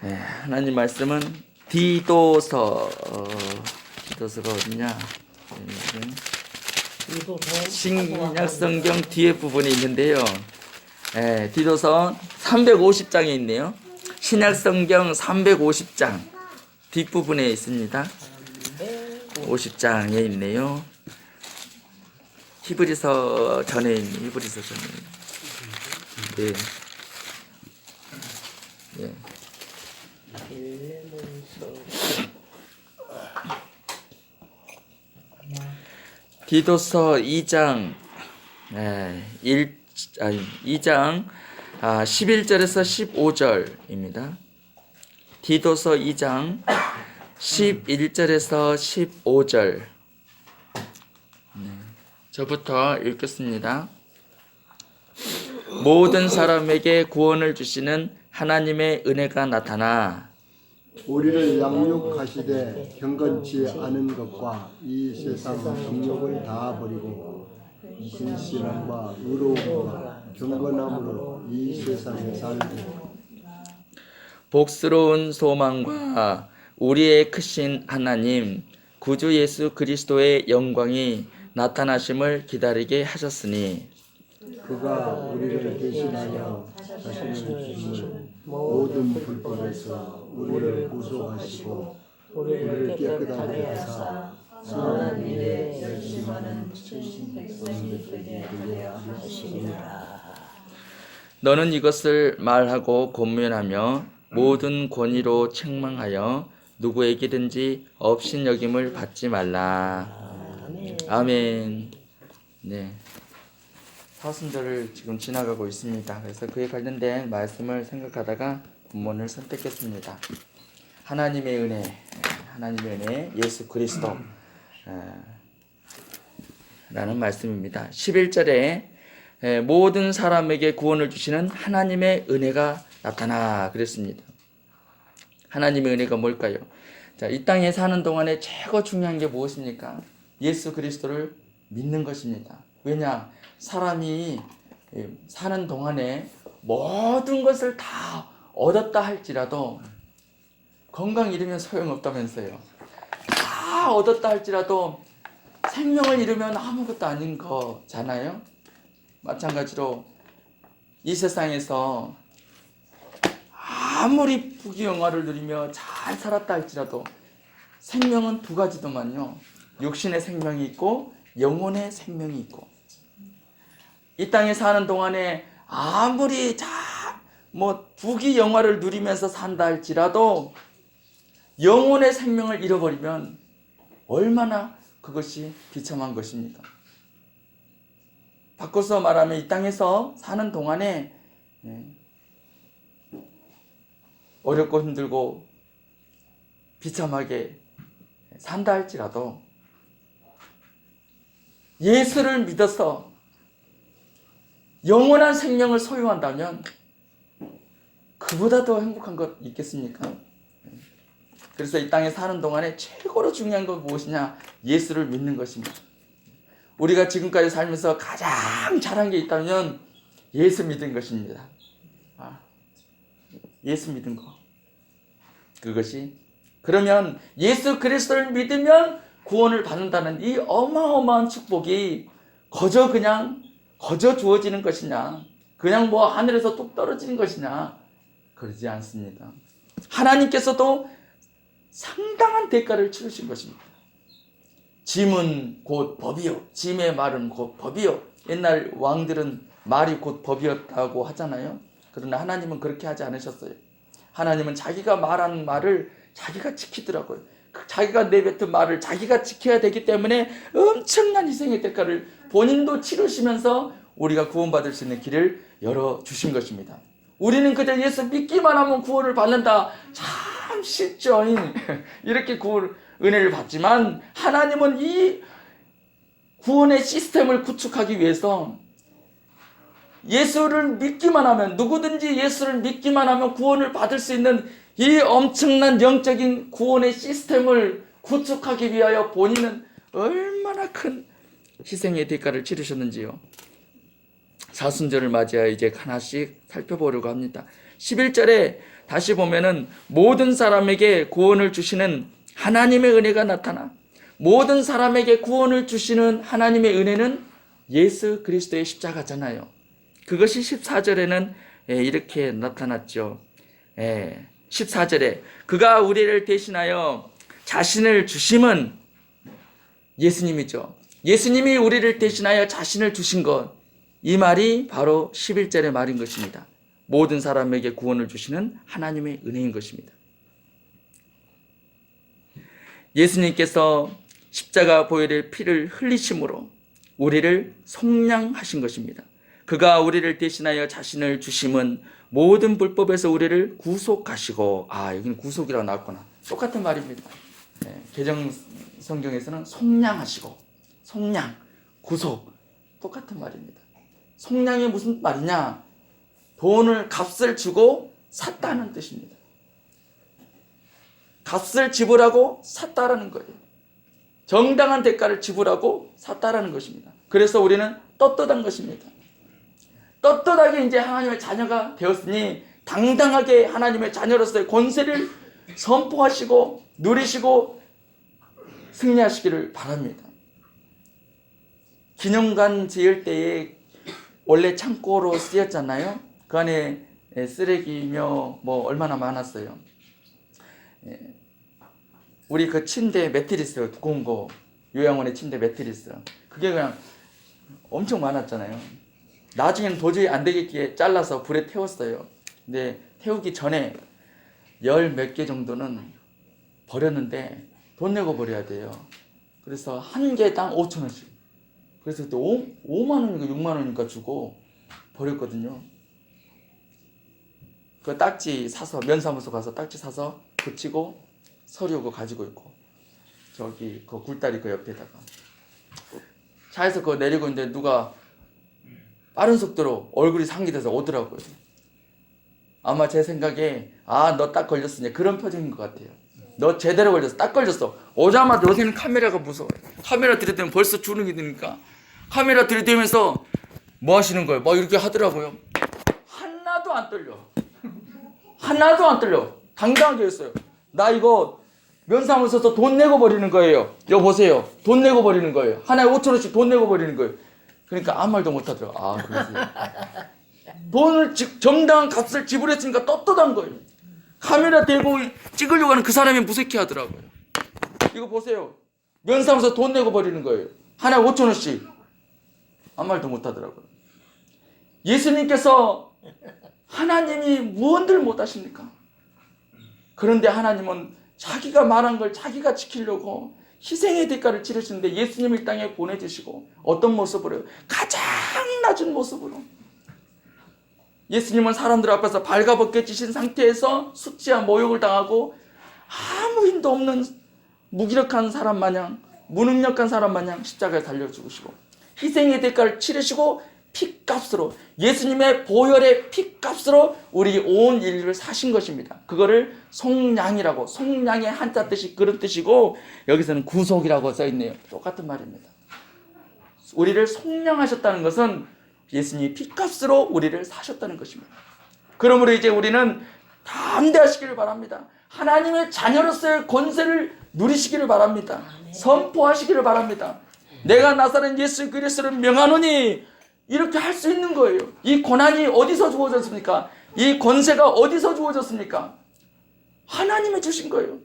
하나님 말씀은 디도서, 디도서가 어디냐? 신약 성경 뒤에 부분에 있는데요. 디도서 350장에 있네요. 신약 성경 350장 뒷부분에 있습니다. 50장에 있네요. 히브리서 전에 있는 히브리서 전에 있는. 네. 디도서 2장 2장 11절에서 15절입니다. 디도서 2장 11절에서 15절. 저부터 읽겠습니다. 모든 사람에게 구원을 주시는 하나님의 은혜가 나타나 우리를 양육하시되 경건치 않은 것과 이 세상 정욕을 다 버리고 진실함과 의로움과 경건함으로 이 세상에 살고 복스러운 소망과 우리의 크신 하나님 구주 예수 그리스도의 영광이 나타나심을 기다리게 하셨으니 그가 우리를 대신하여 자신을 주심을 모든 불법에서 우리를 구속하시고 우리를 깨끗하게 하사 선한 일에 열심하는 천신 백성이 되게 하시리라. 너는 이것을 말하고 권면하며 모든 권위로 책망하여 누구에게든지 업신여김을 받지 말라. 아멘. 네. 사순절을 지금 지나가고 있습니다. 그래서 그에 관련된 말씀을 생각하다가 본문을 선택했습니다. 하나님의 은혜, 예수 그리스도 라는 말씀입니다. 11절에 모든 사람에게 구원을 주시는 하나님의 은혜가 나타나 그랬습니다. 하나님의 은혜가 뭘까요? 자, 이 땅에 사는 동안에 최고 중요한 게 무엇입니까? 예수 그리스도를 믿는 것입니다. 왜냐? 사람이 사는 동안에 모든 것을 다 얻었다 할지라도 건강 잃으면 소용없다면서요. 다 얻었다 할지라도 생명을 잃으면 아무것도 아닌 거잖아요. 마찬가지로 이 세상에서 아무리 부귀영화를 누리며 잘 살았다 할지라도 생명은 두 가지더만요. 육신의 생명이 있고 영혼의 생명이 있고, 이 땅에 사는 동안에 아무리 부귀영화를 누리면서 산다 할지라도 영혼의 생명을 잃어버리면 얼마나 그것이 비참한 것입니까? 바꿔서 말하면 이 땅에서 사는 동안에 어렵고 힘들고 비참하게 산다 할지라도 예수를 믿어서 영원한 생명을 소유한다면 그보다 더 행복한 것 있겠습니까? 그래서 이 땅에 사는 동안에 최고로 중요한 건 무엇이냐? 예수를 믿는 것입니다. 우리가 지금까지 살면서 가장 잘한 게 있다면 예수 믿은 것입니다. 예수 믿은 거. 그것이 그러면 예수 그리스도를 믿으면 구원을 받는다는 이 어마어마한 축복이 거저 주어지는 것이냐, 그냥 하늘에서 뚝 떨어지는 것이냐, 그러지 않습니다. 하나님께서도 상당한 대가를 치르신 것입니다. 짐은 곧 법이요, 짐의 말은 곧 법이요. 옛날 왕들은 말이 곧 법이었다고 하잖아요. 그러나 하나님은 그렇게 하지 않으셨어요. 하나님은 자기가 말한 말을 자기가 지키더라고요. 자기가 내뱉은 말을 자기가 지켜야 되기 때문에 엄청난 희생의 대가를 본인도 치르시면서 우리가 구원받을 수 있는 길을 열어주신 것입니다. 우리는 그저 예수 믿기만 하면 구원을 받는다. 참 쉽죠. 이렇게 은혜를 받지만 하나님은 이 구원의 시스템을 구축하기 위해서 예수를 믿기만 하면, 누구든지 예수를 믿기만 하면 구원을 받을 수 있는 이 엄청난 영적인 구원의 시스템을 구축하기 위하여 본인은 얼마나 큰 희생의 대가를 치르셨는지요. 사순절을 맞이하여 이제 하나씩 살펴보려고 합니다. 11절에 다시 보면은 모든 사람에게 구원을 주시는 하나님의 은혜가 나타나 모든 사람에게 구원을 주시는 하나님의 은혜는 예수 그리스도의 십자가잖아요. 그것이 14절에는 이렇게 나타났죠. 14절에 그가 우리를 대신하여 자신을 주심은 예수님이죠. 예수님이 우리를 대신하여 자신을 주신 것, 이 말이 바로 11절의 말인 것입니다. 모든 사람에게 구원을 주시는 하나님의 은혜인 것입니다. 예수님께서 십자가 보혈의 피를 흘리심으로 우리를 속량하신 것입니다. 그가 우리를 대신하여 자신을 주심은 모든 불법에서 우리를 구속하시고, 여기는 구속이라고 나왔구나. 똑같은 말입니다. 개정 성경에서는 속량하시고, 속량, 구속, 똑같은 말입니다. 속량이 무슨 말이냐? 돈을 값을 주고 샀다는 뜻입니다. 값을 지불하고 샀다라는 거예요. 정당한 대가를 지불하고 샀다라는 것입니다. 그래서 우리는 떳떳한 것입니다. 떳떳하게 이제 하나님의 자녀가 되었으니 당당하게 하나님의 자녀로서의 권세를 선포하시고 누리시고 승리하시기를 바랍니다. 기념관 지을 때에 원래 창고로 쓰였잖아요. 그 안에 쓰레기며 뭐 얼마나 많았어요. 우리 그 침대 매트리스 두꺼운 거, 요양원의 침대 매트리스, 그게 그냥 엄청 많았잖아요. 나중에는 도저히 안 되겠기에 잘라서 불에 태웠어요. 근데 태우기 전에 10몇 개 정도는 버렸는데 돈 내고 버려야 돼요. 그래서 한 개당 5,000원씩. 그래서 그때 5만 원인가 6만 원인가 주고 버렸거든요. 그 딱지 사서 면사무소 가서 딱지 사서 붙이고 서류 그거 가지고 있고, 저기 그 굴다리 그 옆에다가 차에서 그거 내리고 있는데 누가 빠른 속도로 얼굴이 상기돼서 오더라고요. 아마 제 생각에 너 딱 걸렸으니 그런 표정인 것 같아요. 너 제대로 걸렸어. 딱 걸렸어. 오자마자 요새는 카메라가 무서워요. 카메라 들이대면 벌써 주눅이 드니까 카메라 들이대면서 뭐 하시는 거예요? 뭐 이렇게 하더라고요. 하나도 안 떨려. 하나도 안 떨려. 당당하게 했어요. 나 이거 면사무소에서 돈 내고 버리는 거예요. 여기 보세요. 돈 내고 버리는 거예요. 하나에 5,000원씩 돈 내고 버리는 거예요. 그러니까 아무 말도 못 하더라고요. 그러세요. 돈을 정당한 값을 지불했으니까 떳떳한 거예요. 카메라 대고 찍으려고 하는 그 사람이 무섭게 하더라고요. 이거 보세요. 면사무소 돈 내고 버리는 거예요. 하나에 5,000원씩. 아무 말도 못 하더라고요. 예수님께서 하나님이 무언들 못 하십니까? 그런데 하나님은 자기가 말한 걸 자기가 지키려고 희생의 대가를 치르시는데 예수님을 이 땅에 보내주시고 어떤 모습으로요? 가장 낮은 모습으로. 예수님은 사람들 앞에서 발가벗겨지신 상태에서 수치와 모욕을 당하고 아무 힘도 없는 무기력한 사람 마냥, 무능력한 사람 마냥 십자가에 달려 죽으시고 희생의 대가를 치르시고 피값으로, 예수님의 보혈의 피값으로 우리 온 인류를 사신 것입니다. 그거를 속량이라고, 속량의 한자 뜻이 그런 뜻이고 여기서는 구속이라고 써있네요. 똑같은 말입니다. 우리를 속량하셨다는 것은 예수님이 피값으로 우리를 사셨다는 것입니다. 그러므로 이제 우리는 담대하시기를 바랍니다. 하나님의 자녀로서의 권세를 누리시기를 바랍니다. 선포하시기를 바랍니다. 내가 나사렛 예수 그리스도를 명하노니 이렇게 할 수 있는 거예요. 이 권한이 어디서 주어졌습니까? 이 권세가 어디서 주어졌습니까? 하나님이 주신 거예요.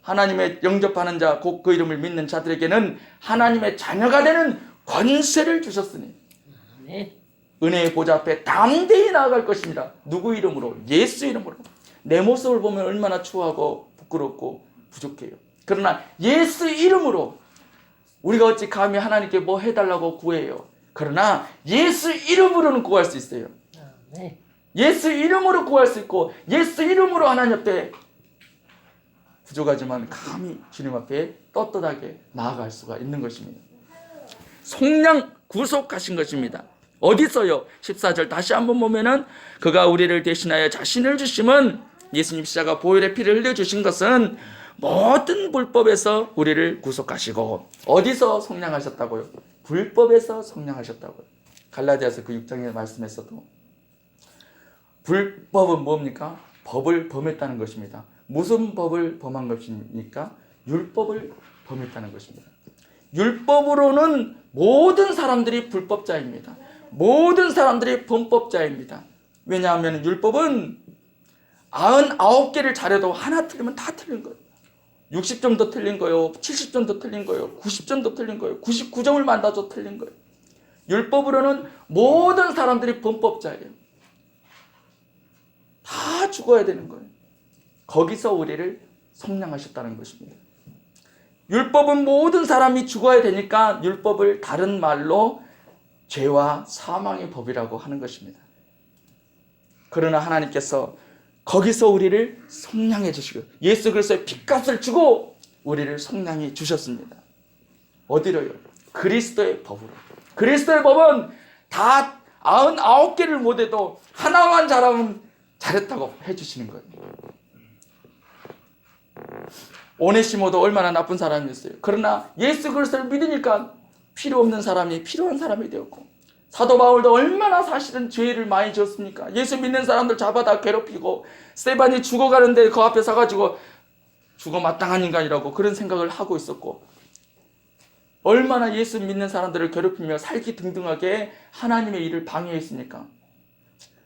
하나님의 영접하는 자, 곧 그 이름을 믿는 자들에게는 하나님의 자녀가 되는 권세를 주셨으니 은혜의 보좌 앞에 담대히 나아갈 것입니다. 누구 이름으로? 예수 이름으로. 내 모습을 보면 얼마나 추하고 부끄럽고 부족해요. 그러나 예수 이름으로 우리가 어찌 감히 하나님께 뭐 해달라고 구해요. 그러나 예수 이름으로는 구할 수 있어요. 예수 이름으로 구할 수 있고 예수 이름으로 하나님 앞에 부족하지만 감히 주님 앞에 떳떳하게 나아갈 수가 있는 것입니다. 속량 구속하신 것입니다. 어디서요? 14절 다시 한번 보면은 그가 우리를 대신하여 자신을 주심은 예수님 십자가 보혈의 피를 흘려주신 것은 모든 불법에서 우리를 구속하시고 어디서 속량하셨다고요? 불법에서 속량하셨다고요. 갈라디아서 그 6장의 말씀에서도 불법은 뭡니까? 법을 범했다는 것입니다. 무슨 법을 범한 것입니까? 율법을 범했다는 것입니다. 율법으로는 모든 사람들이 불법자입니다. 모든 사람들이 범법자입니다. 왜냐하면 율법은 99개를 잘해도 하나 틀리면 다 틀린 거예요. 60점도 틀린 거예요. 70점도 틀린 거예요. 90점도 틀린 거예요. 99점을 만나도 틀린 거예요. 율법으로는 모든 사람들이 범법자예요. 다 죽어야 되는 거예요. 거기서 우리를 속량하셨다는 것입니다. 율법은 모든 사람이 죽어야 되니까 율법을 다른 말로 죄와 사망의 법이라고 하는 것입니다. 그러나 하나님께서 거기서 우리를 속량해 주시고 예수 그리스도의 핏값을 주고 우리를 속량해 주셨습니다. 어디로요? 그리스도의 법으로. 그리스도의 법은 다 99개를 못해도 하나만 잘하면 잘했다고 해주시는 거예요. 오네시모도 얼마나 나쁜 사람이었어요. 그러나 예수 그리스도를 믿으니까 필요 없는 사람이 필요한 사람이 되었고, 사도 바울도 얼마나 사실은 죄를 많이 지었습니까? 예수 믿는 사람들 잡아다 괴롭히고, 스데반이 죽어가는데 그 앞에 서가지고 죽어 마땅한 인간이라고 그런 생각을 하고 있었고, 얼마나 예수 믿는 사람들을 괴롭히며 살기 등등하게 하나님의 일을 방해했습니까?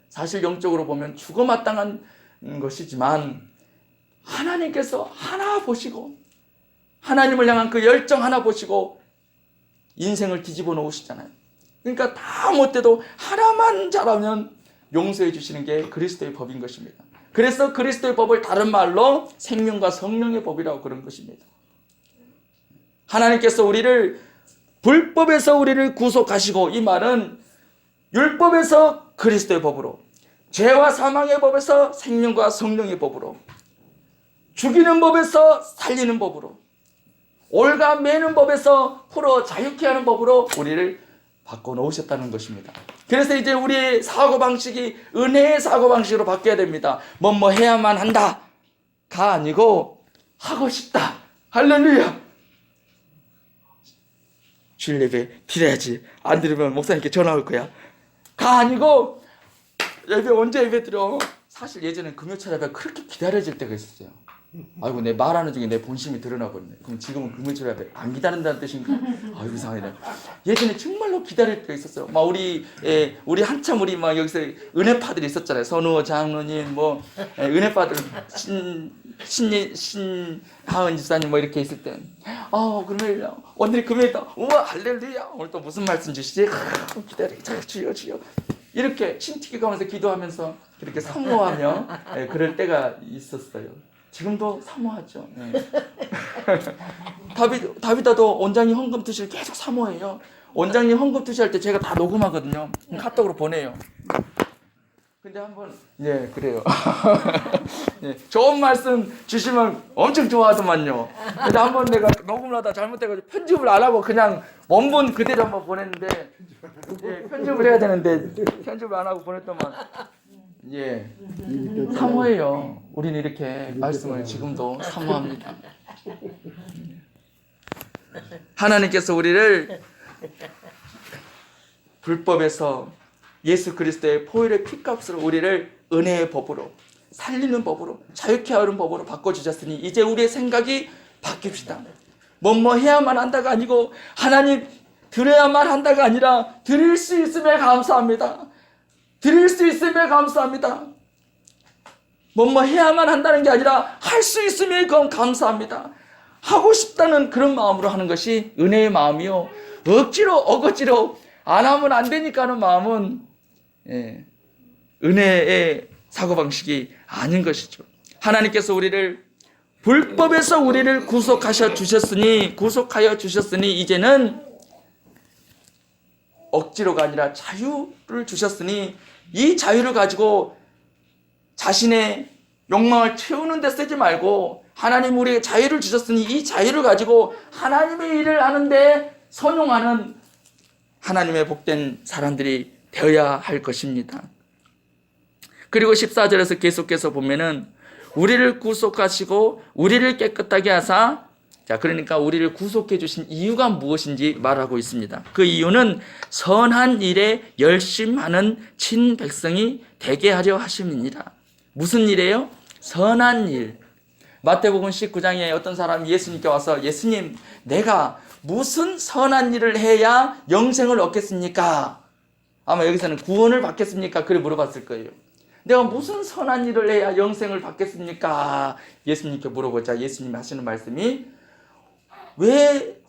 사실 영적으로 보면 죽어 마땅한 것이지만 하나님께서 하나 보시고, 하나님을 향한 그 열정 하나 보시고 인생을 뒤집어 놓으시잖아요. 그러니까 다 못돼도 하나만 잘하면 용서해 주시는 게 그리스도의 법인 것입니다. 그래서 그리스도의 법을 다른 말로 생명과 성령의 법이라고 그런 것입니다. 하나님께서 우리를 불법에서 우리를 구속하시고, 이 말은 율법에서 그리스도의 법으로, 죄와 사망의 법에서 생명과 성령의 법으로, 죽이는 법에서 살리는 법으로, 올가 매는 법에서 풀어 자유케 하는 법으로 우리를 바꿔놓으셨다는 것입니다. 그래서 이제 우리의 사고방식이 은혜의 사고방식으로 바뀌어야 됩니다. 뭐 해야만 한다가 아니고 하고 싶다. 할렐루야. 주일 예배 드려야지. 안 드리면 목사님께 전화 올 거야. 가 아니고 예배 언제 예배 드려? 사실 예전엔 금요철 예배 그렇게 기다려질 때가 있었어요. 아이고 내 말하는 중에 내 본심이 드러나 버리네. 그럼 지금은 금요철 예배 안 기다린다는 뜻인가? 아이고 이상하네. 예전에 정말로 기다릴 때가 있었어요. 막 우리 한참 우리 막 여기서 은혜파들이 있었잖아요. 선우 장로님 뭐 은혜파들 신하은 집사님 뭐 이렇게 있을 때, 그러면 오늘 금요일이다. 우와 할렐루야. 오늘 또 무슨 말씀 주시지? 기다려. 주여. 이렇게 침튀기 가면서 기도하면서 이렇게 사모하며 그럴 때가 있었어요. 지금도 사모하죠. 네. 다비다도 원장님 헌금 투시를 계속 사모해요. 원장님 헌금 투시할 때 제가 다 녹음하거든요. 카톡으로 보내요. 근데 한번 그래요. 좋은 말씀 주시면 엄청 좋아하더만요. 근데 한번 내가 녹음을 하다 잘못해가지고 편집을 안 하고 그냥 원본 그대로 한번 보냈는데, 편집을 해야 되는데 편집을 안 하고 보냈더만. 사모해요. 우리는 이렇게 말씀을 지금도 사모합니다. 하나님께서 우리를 불법에서 예수 그리스도의 보혈의 피값으로 우리를 은혜의 법으로, 살리는 법으로, 자유케 하는 법으로 바꿔주셨으니 이제 우리의 생각이 바뀝시다. 뭐 해야만 한다가 아니고 하나님 드려야만 한다가 아니라 드릴 수 있음에 감사합니다. 드릴 수 있음에 감사합니다. 뭐 해야만 한다는 게 아니라 할 수 있음에 감사합니다. 하고 싶다는 그런 마음으로 하는 것이 은혜의 마음이요. 어거지로 안 하면 안 되니까 하는 마음은 은혜의 사고방식이 아닌 것이죠. 하나님께서 우리를 불법에서 우리를 구속하여 주셨으니 이제는 억지로가 아니라 자유를 주셨으니 이 자유를 가지고 자신의 욕망을 채우는 데 쓰지 말고, 하나님 우리에게 자유를 주셨으니 이 자유를 가지고 하나님의 일을 하는데 선용하는 하나님의 복된 사람들이 되어야 할 것입니다. 그리고 14절에서 계속해서 보면은 우리를 구속하시고 우리를 깨끗하게 하사, 그러니까 우리를 구속해 주신 이유가 무엇인지 말하고 있습니다. 그 이유는 선한 일에 열심하는 친백성이 되게 하려 하심이니라. 무슨 일이에요? 선한 일. 마태복음 19장에 어떤 사람이 예수님께 와서 예수님, 내가 무슨 선한 일을 해야 영생을 얻겠습니까? 아마 여기서는 구원을 받겠습니까? 그래 물어봤을 거예요. 내가 무슨 선한 일을 해야 영생을 받겠습니까? 예수님께 물어보자 예수님이 하시는 말씀이, 왜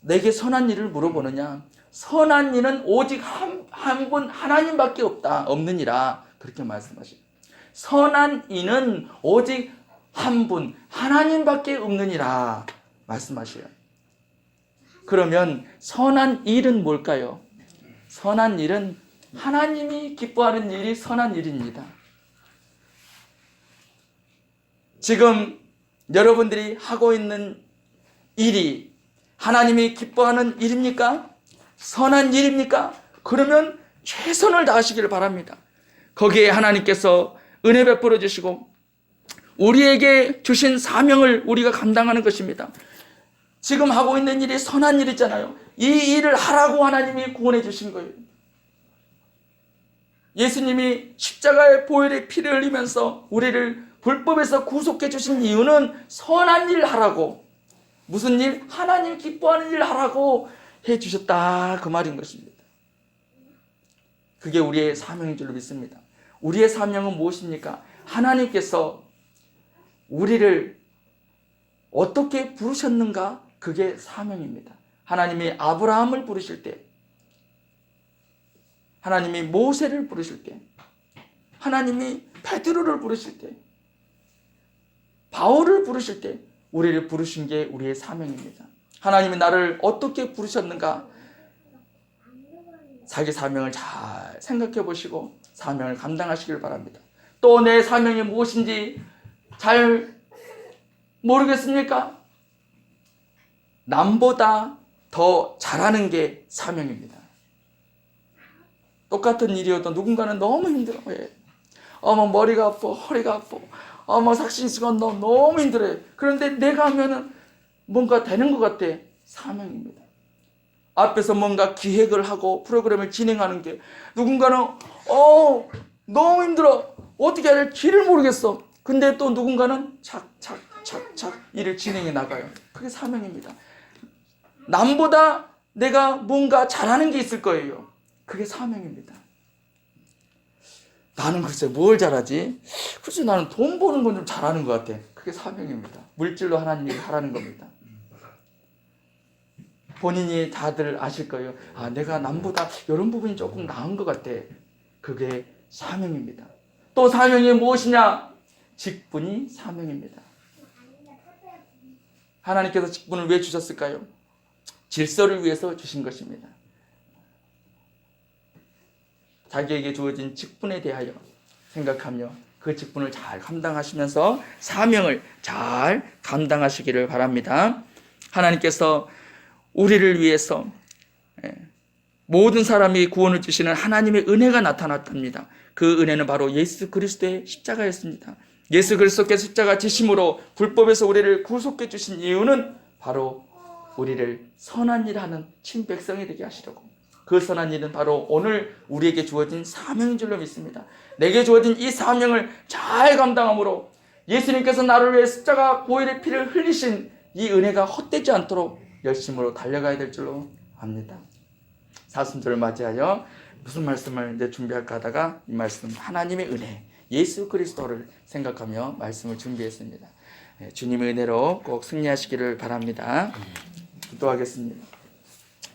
내게 선한 일을 물어보느냐? 선한 일은 오직 한 분 하나님밖에 없느니라. 그렇게 말씀하시고, 선한 이는 오직 한 분 하나님밖에 없느니라 말씀하셔요. 그러면 선한 일은 뭘까요? 선한 일은 하나님이 기뻐하는 일이 선한 일입니다. 지금 여러분들이 하고 있는 일이 하나님이 기뻐하는 일입니까? 선한 일입니까? 그러면 최선을 다하시기를 바랍니다. 거기에 하나님께서 은혜 베풀어 주시고 우리에게 주신 사명을 우리가 감당하는 것입니다. 지금 하고 있는 일이 선한 일이잖아요. 이 일을 하라고 하나님이 구원해 주신 거예요. 예수님이 십자가의 보혈의 피를 흘리면서 우리를 불법에서 구속해 주신 이유는 선한 일 하라고, 무슨 일? 하나님 기뻐하는 일 하라고 해 주셨다, 그 말인 것입니다. 그게 우리의 사명인 줄로 믿습니다. 우리의 사명은 무엇입니까? 하나님께서 우리를 어떻게 부르셨는가? 그게 사명입니다. 하나님이 아브라함을 부르실 때, 하나님이 모세를 부르실 때, 하나님이 베드로를 부르실 때, 바울을 부르실 때 우리를 부르신 게 우리의 사명입니다. 하나님이 나를 어떻게 부르셨는가? 자기 사명을 잘 생각해 보시고 사명을 감당하시길 바랍니다. 또 내 사명이 무엇인지 잘 모르겠습니까? 남보다 더 잘하는 게 사명입니다. 똑같은 일이어도 누군가는 너무 힘들어해. 머리가 아파, 허리가 아파. 삭신수건 너무 힘들어해. 그런데 내가 하면은 뭔가 되는 것 같아. 사명입니다. 앞에서 뭔가 기획을 하고 프로그램을 진행하는 게, 누군가는 너무 힘들어. 어떻게 해야 될지 길을 모르겠어. 근데 또 누군가는 착착착착 일을 진행해 나가요. 그게 사명입니다. 남보다 내가 뭔가 잘하는 게 있을 거예요. 그게 사명입니다. 나는 글쎄 뭘 잘하지? 글쎄 나는 돈 버는 건 좀 잘하는 것 같아. 그게 사명입니다. 물질로 하나님 일을 하라는 겁니다. 본인이 다들 아실 거예요. 내가 남보다 이런 부분이 조금 나은 것 같아. 그게 사명입니다. 또 사명이 무엇이냐? 직분이 사명입니다. 하나님께서 직분을 왜 주셨을까요? 질서를 위해서 주신 것입니다. 자기에게 주어진 직분에 대하여 생각하며 그 직분을 잘 감당하시면서 사명을 잘 감당하시기를 바랍니다. 하나님께서 우리를 위해서 모든 사람이 구원을 주시는 하나님의 은혜가 나타났답니다. 그 은혜는 바로 예수 그리스도의 십자가였습니다. 예수 그리스도께서 십자가 지심으로 불법에서 우리를 구속해 주신 이유는 바로 우리를 선한 일하는 친백성이 되게 하시려고. 그 선한 일은 바로 오늘 우리에게 주어진 사명인 줄로 믿습니다. 내게 주어진 이 사명을 잘 감당함으로 예수님께서 나를 위해 십자가 보혈의 피를 흘리신 이 은혜가 헛되지 않도록 열심으로 달려가야 될 줄로 압니다. 사순절을 맞이하여 무슨 말씀을 이제 준비할까 하다가 이 말씀, 하나님의 은혜, 예수 그리스도를 생각하며 말씀을 준비했습니다. 주님의 은혜로 꼭 승리하시기를 바랍니다. 기도하겠습니다.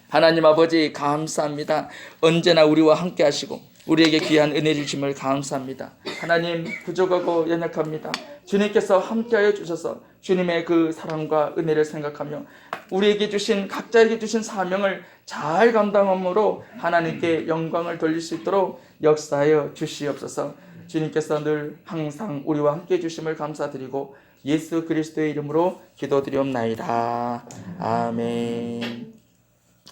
하나님 아버지 감사합니다. 언제나 우리와 함께 하시고 우리에게 귀한 은혜 주심을 감사합니다. 하나님 부족하고 연약합니다. 주님께서 함께하여 주셔서 주님의 그 사랑과 은혜를 생각하며 우리에게 주신, 각자에게 주신 사명을 잘 감당함으로 하나님께 영광을 돌릴 수 있도록 역사하여 주시옵소서. 주님께서 늘 항상 우리와 함께 주심을 감사드리고 예수 그리스도의 이름으로 기도드리옵나이다. 아멘.